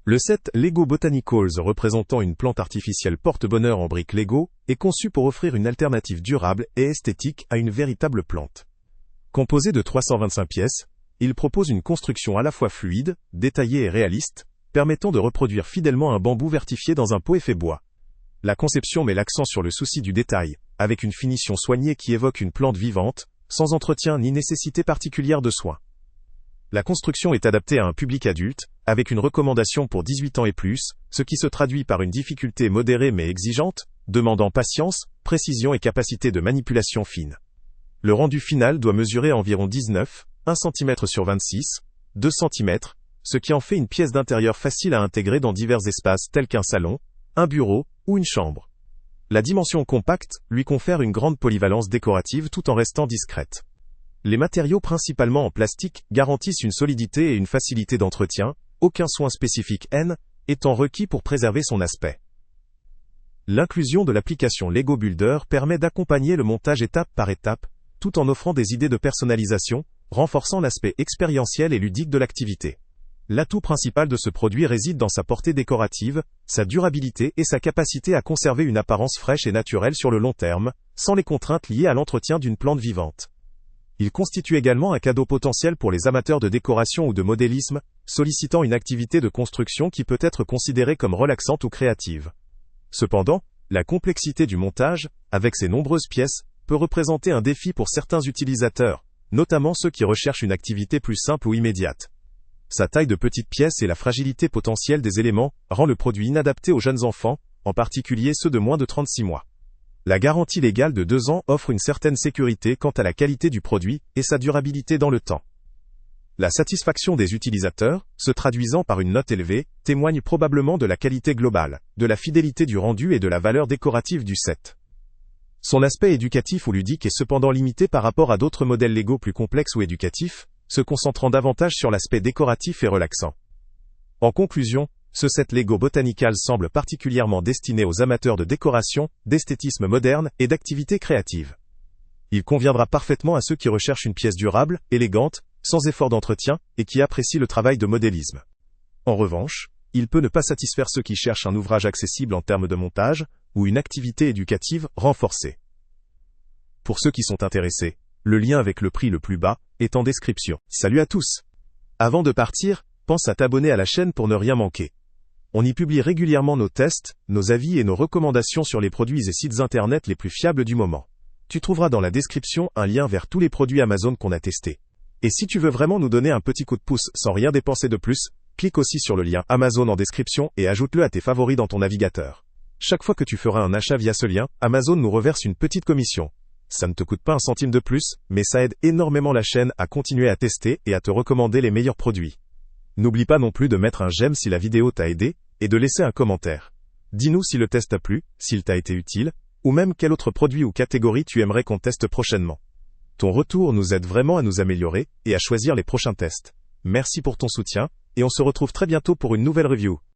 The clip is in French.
Le set Lego Botanicals représentant une plante artificielle porte-bonheur en briques Lego est conçu pour offrir une alternative durable et esthétique à une véritable plante. Composé de 325 pièces, il propose une construction à la fois fluide, détaillée et réaliste, permettant de reproduire fidèlement un bambou vertifié dans un pot effet bois. La conception met l'accent sur le souci du détail, avec une finition soignée qui évoque une plante vivante, sans entretien ni nécessité particulière de soins. La construction est adaptée à un public adulte, avec une recommandation pour 18 ans et plus, ce qui se traduit par une difficulté modérée mais exigeante, demandant patience, précision et capacité de manipulation fine. Le rendu final doit mesurer environ 1 cm sur 26, 2 cm, ce qui en fait une pièce d'intérieur facile à intégrer dans divers espaces tels qu'un salon, un bureau ou une chambre. La dimension compacte lui confère une grande polyvalence décorative tout en restant discrète. Les matériaux principalement en plastique garantissent une solidité et une facilité d'entretien, aucun soin spécifique N étant requis pour préserver son aspect. L'inclusion de l'application Lego Builder permet d'accompagner le montage étape par étape, tout en offrant des idées de personnalisation, renforçant l'aspect expérientiel et ludique de l'activité. L'atout principal de ce produit réside dans sa portée décorative, sa durabilité et sa capacité à conserver une apparence fraîche et naturelle sur le long terme, sans les contraintes liées à l'entretien d'une plante vivante. Il constitue également un cadeau potentiel pour les amateurs de décoration ou de modélisme, sollicitant une activité de construction qui peut être considérée comme relaxante ou créative. Cependant, la complexité du montage, avec ses nombreuses pièces, peut représenter un défi pour certains utilisateurs, notamment ceux qui recherchent une activité plus simple ou immédiate. Sa taille de petite pièce et la fragilité potentielle des éléments rend le produit inadapté aux jeunes enfants, en particulier ceux de moins de 36 mois. La garantie légale de 2 ans offre une certaine sécurité quant à la qualité du produit et sa durabilité dans le temps. La satisfaction des utilisateurs, se traduisant par une note élevée, témoigne probablement de la qualité globale, de la fidélité du rendu et de la valeur décorative du set. Son aspect éducatif ou ludique est cependant limité par rapport à d'autres modèles Lego plus complexes ou éducatifs, se concentrant davantage sur l'aspect décoratif et relaxant. En conclusion, ce set Lego Botanicals semble particulièrement destiné aux amateurs de décoration, d'esthétisme moderne et d'activités créatives. Il conviendra parfaitement à ceux qui recherchent une pièce durable, élégante, sans effort d'entretien, et qui apprécient le travail de modélisme. En revanche, il peut ne pas satisfaire ceux qui cherchent un ouvrage accessible en termes de montage, ou une activité éducative renforcée. Pour ceux qui sont intéressés, le lien avec le prix le plus bas est en description. Salut à tous! Avant de partir, pense à t'abonner à la chaîne pour ne rien manquer. On y publie régulièrement nos tests, nos avis et nos recommandations sur les produits et sites internet les plus fiables du moment. Tu trouveras dans la description un lien vers tous les produits Amazon qu'on a testés. Et si tu veux vraiment nous donner un petit coup de pouce sans rien dépenser de plus, clique aussi sur le lien Amazon en description et ajoute-le à tes favoris dans ton navigateur. Chaque fois que tu feras un achat via ce lien, Amazon nous reverse une petite commission. Ça ne te coûte pas un centime de plus, mais ça aide énormément la chaîne à continuer à tester et à te recommander les meilleurs produits. N'oublie pas non plus de mettre un j'aime si la vidéo t'a aidé, et de laisser un commentaire. Dis-nous si le test t'a plu, s'il t'a été utile, ou même quel autre produit ou catégorie tu aimerais qu'on teste prochainement. Ton retour nous aide vraiment à nous améliorer, et à choisir les prochains tests. Merci pour ton soutien, et on se retrouve très bientôt pour une nouvelle review.